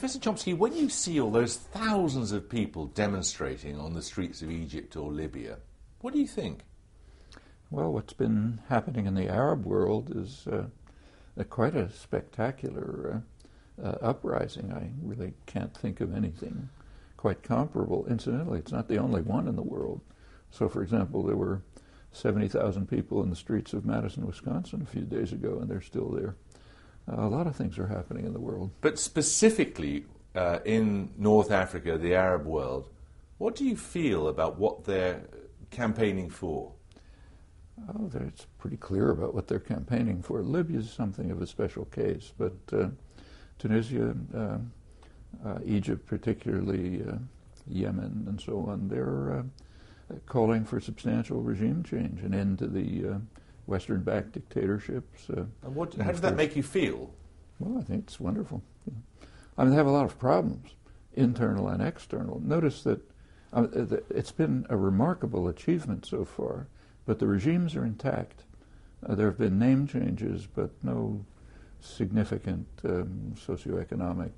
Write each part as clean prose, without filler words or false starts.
Professor Chomsky, when you see all those thousands of people demonstrating on the streets of Egypt or Libya, what do you think? Well, what's been happening in the Arab world is quite a spectacular uprising. I really can't think of anything quite comparable. Incidentally, it's not the only one in the world. So, for example, there were 70,000 people in the streets of Madison, Wisconsin a few days ago, and they're still there. A lot of things are happening in the world. But specifically in North Africa, the Arab world, what do you feel about what they're campaigning for? Oh, it's pretty clear about what they're campaigning for. Libya is something of a special case, but Tunisia, Egypt particularly, Yemen and so on, they're calling for substantial regime change, an end to the Western-backed dictatorships. And how does that make you feel? Well, I think it's wonderful. Yeah. I mean, they have a lot of problems, internal and external. Notice that it's been a remarkable achievement so far, but the regimes are intact. There have been name changes, but no significant socioeconomic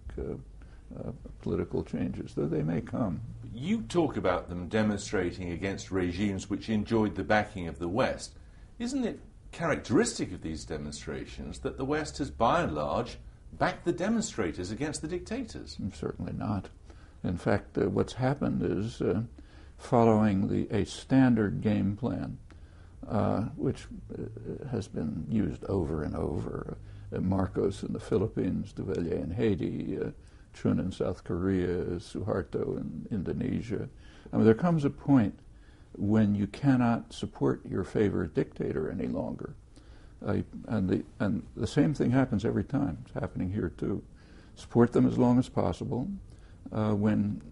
political changes, though they may come. You talk about them demonstrating against regimes which enjoyed the backing of the West. Isn't it characteristic of these demonstrations that the West has, by and large, backed the demonstrators against the dictators? Certainly not. In fact, what's happened is following a standard game plan, which has been used over and over. Marcos in the Philippines, Duvalier in Haiti, Chun in South Korea, Suharto in Indonesia. I mean, there comes a point when you cannot support your favorite dictator any longer. And the same thing happens every time. It's happening here too. Support them as long as possible. When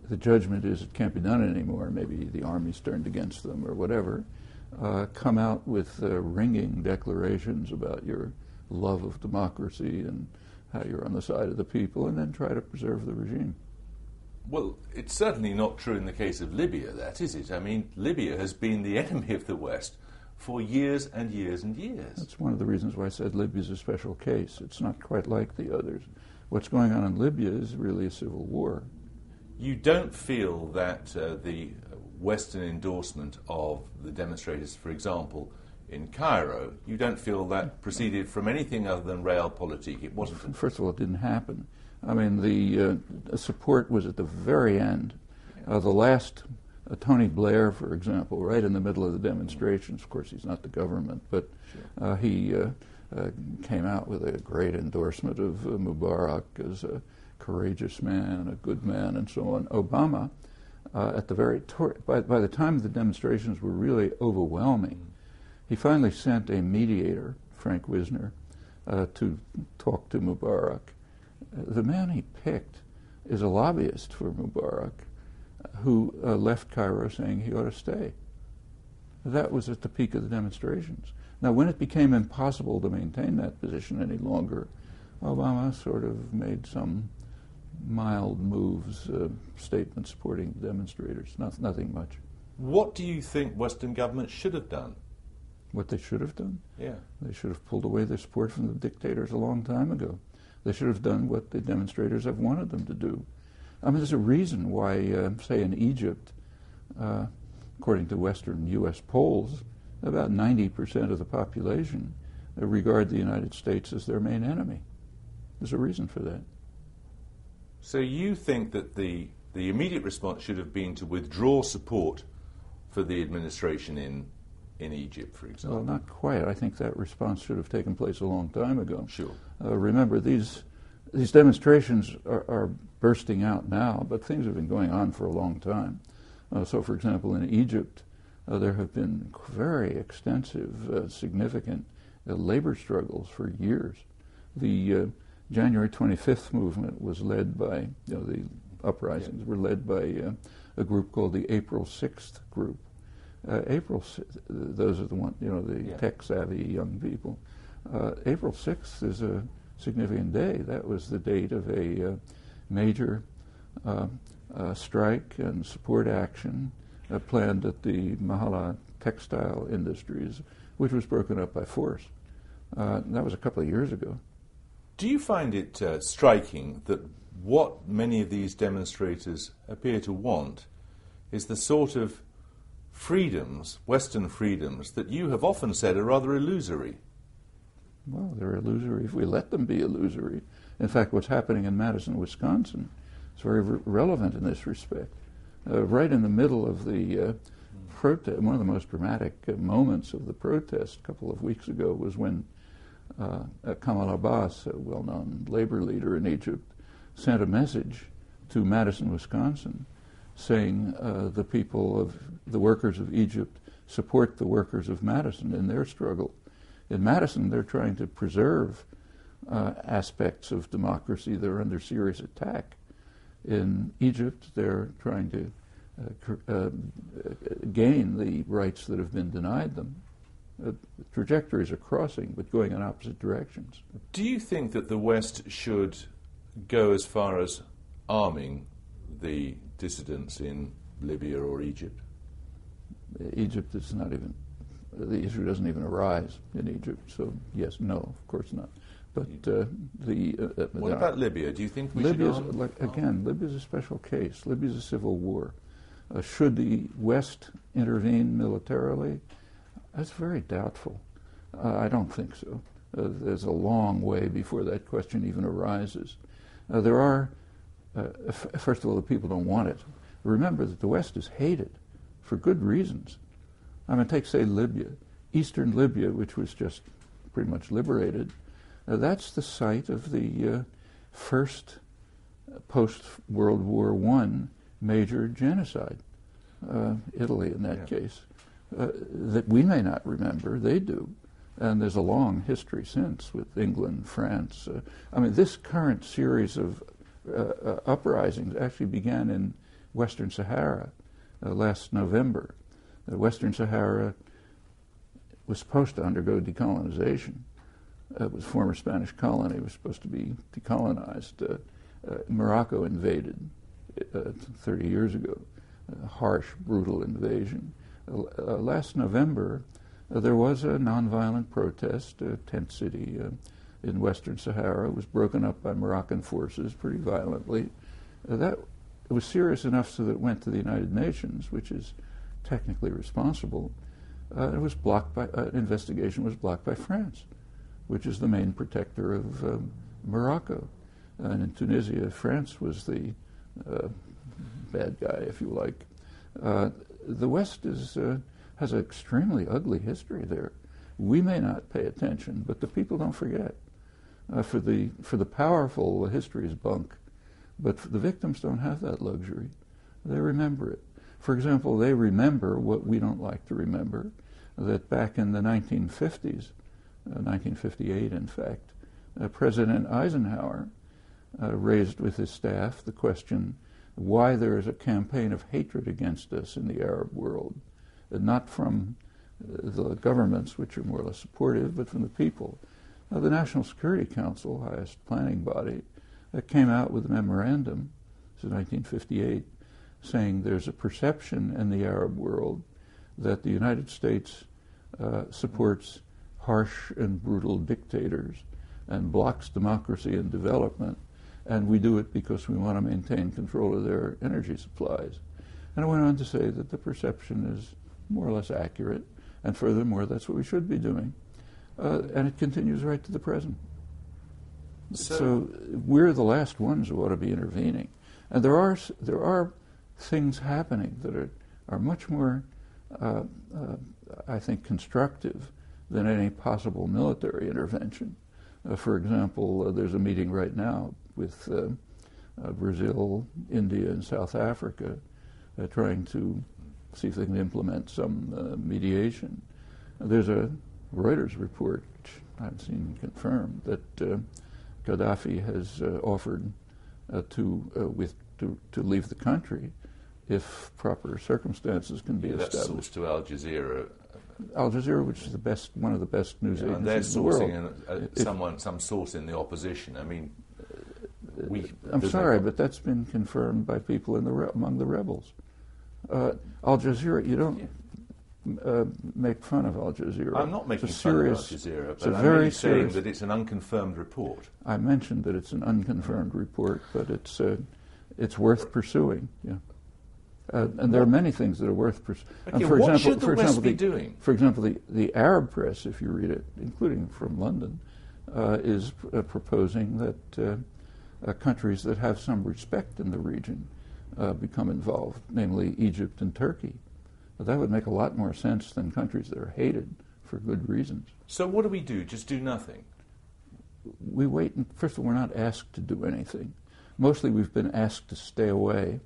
the judgment is it can't be done anymore, maybe the army's turned against them or whatever, come out with ringing declarations about your love of democracy and how you're on the side of the people, and then try to preserve the regime. Well, it's certainly not true in the case of Libya, that is it? I mean, Libya has been the enemy of the West for years and years and years. That's one of the reasons why I said Libya's a special case. It's not quite like the others. What's going on in Libya is really a civil war. You don't feel that the Western endorsement of the demonstrators, for example, in Cairo, you don't feel that proceeded from anything other than realpolitik? It wasn't. First of all, it didn't happen. I mean, the support was at the very end. The last, Tony Blair, for example, right in the middle of the demonstrations. Of course, he's not the government, but he came out with a great endorsement of Mubarak as a courageous man, a good man, and so on. Obama, at the by the time the demonstrations were really overwhelming, he finally sent a mediator, Frank Wisner, to talk to Mubarak. The man he picked is a lobbyist for Mubarak who left Cairo saying he ought to stay. That was at the peak of the demonstrations. Now, when it became impossible to maintain that position any longer, Obama sort of made some mild moves, statements supporting demonstrators, nothing much. What do you think Western governments should have done? What they should have done? Yeah. They should have pulled away their support from the dictators a long time ago. They should have done what the demonstrators have wanted them to do. I mean, there's a reason why, say, in Egypt, according to Western U.S. polls, about 90% of the population regard the United States as their main enemy. There's a reason for that. So you think that the immediate response should have been to withdraw support for the administration in Egypt, for example? Well, not quite. I think that response should have taken place a long time ago. Sure. Remember, these demonstrations are bursting out now, but things have been going on for a long time. So, for example, in Egypt, there have been very extensive, significant labor struggles for years. The January 25th movement was led by, the uprisings were led by a group called the April 6th group. Those are the ones, the tech-savvy young people. April 6th is a significant day. That was the date of a major strike and support action planned at the Mahala textile industries, which was broken up by force. That was a couple of years ago. Do you find it striking that what many of these demonstrators appear to want is the sort of freedoms, Western freedoms, that you have often said are rather illusory. Well, they're illusory if we let them be illusory. In fact, what's happening in Madison, Wisconsin, is very relevant in this respect. Right in the middle of the protest, one of the most dramatic moments of the protest a couple of weeks ago was when Kamal Abbas, a well-known labor leader in Egypt, sent a message to Madison, Wisconsin, saying the workers of Egypt support the workers of Madison in their struggle. In Madison, they're trying to preserve aspects of democracy that are under serious attack. In Egypt, they're trying to gain the rights that have been denied them. Trajectories are crossing, but going in opposite directions. Do you think that the West should go as far as arming the dissidents in Libya or Egypt? Egypt is not even, the issue doesn't even arise in Egypt, so yes, no, of course not. But what about Libya? Do you think we Libya's, should arm? Again, Libya's a special case. Libya's a civil war. Should the West intervene militarily? That's very doubtful. I don't think so. There's a long way before that question even arises. There are, first of all, the people don't want it. Remember that the West is hated for good reasons. I mean, take, say, Libya. Eastern Libya, which was just pretty much liberated, that's the site of the first post-World War I major genocide, Italy in that case. That we may not remember, they do. And there's a long history since with England, France. I mean, this current series of uprisings actually began in Western Sahara last November. Western Sahara was supposed to undergo decolonization. It was a former Spanish colony. It was supposed to be decolonized. Morocco invaded 30 years ago. A harsh, brutal invasion. Last November, there was a nonviolent protest. A tent city in Western Sahara was broken up by Moroccan forces pretty violently. That it was serious enough so that it went to the United Nations, which is technically responsible. It was blocked by investigation was blocked by France, which is the main protector of Morocco. And in Tunisia, France was the bad guy, if you like. The West has an extremely ugly history there. We may not pay attention, but the people don't forget. For the powerful, history is bunk, but the victims don't have that luxury. They remember it. For example, they remember what we don't like to remember, that back in the 1950s, 1958 in fact, President Eisenhower raised with his staff the question why there is a campaign of hatred against us in the Arab world, not from the governments, which are more or less supportive, but from the people. The National Security Council, highest planning body, came out with a memorandum, this is 1958, saying there's a perception in the Arab world that the United States supports harsh and brutal dictators and blocks democracy and development, and we do it because we want to maintain control of their energy supplies. And it went on to say that the perception is more or less accurate, and furthermore, that's what we should be doing. And it continues right to the present. So we're the last ones who ought to be intervening. And there are things happening that are much more, I think, constructive than any possible military intervention. For example, there's a meeting right now with Brazil, India, and South Africa trying to see if they can implement some mediation. There's a Reuters report, which I haven't seen confirmed, that Gaddafi has offered to leave the country if proper circumstances can be established. That's sourced to Al Jazeera. Al Jazeera, which is one of the best news agencies and they're in the world. sourcing some source in the opposition. I mean, I'm sorry, but that's been confirmed by people among the rebels. Al Jazeera, make fun of Al Jazeera. I'm not making fun of Al Jazeera, but I'm really saying that it's an unconfirmed report. I mentioned that it's an unconfirmed report, but it's worth pursuing. Yeah. And there are many things that are worth pursuing. Okay, what should the West be doing? For example, the Arab press, if you read it, including from London, is proposing that countries that have some respect in the region become involved, namely Egypt and Turkey. That would make a lot more sense than countries that are hated for good reasons. So what do? Just do nothing? We wait. First of all, we're not asked to do anything. Mostly we've been asked to stay away.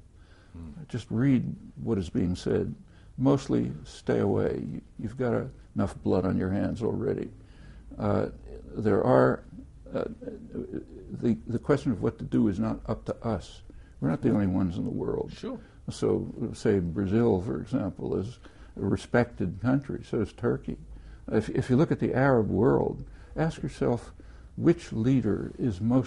Just read what is being said. Mostly stay away. You've got enough blood on your hands already. There are the question of what to do is not up to us. We're not the only ones in the world. Sure. So, say Brazil, for example, is a respected country. So is Turkey. If you look at the Arab world, ask yourself which leader is most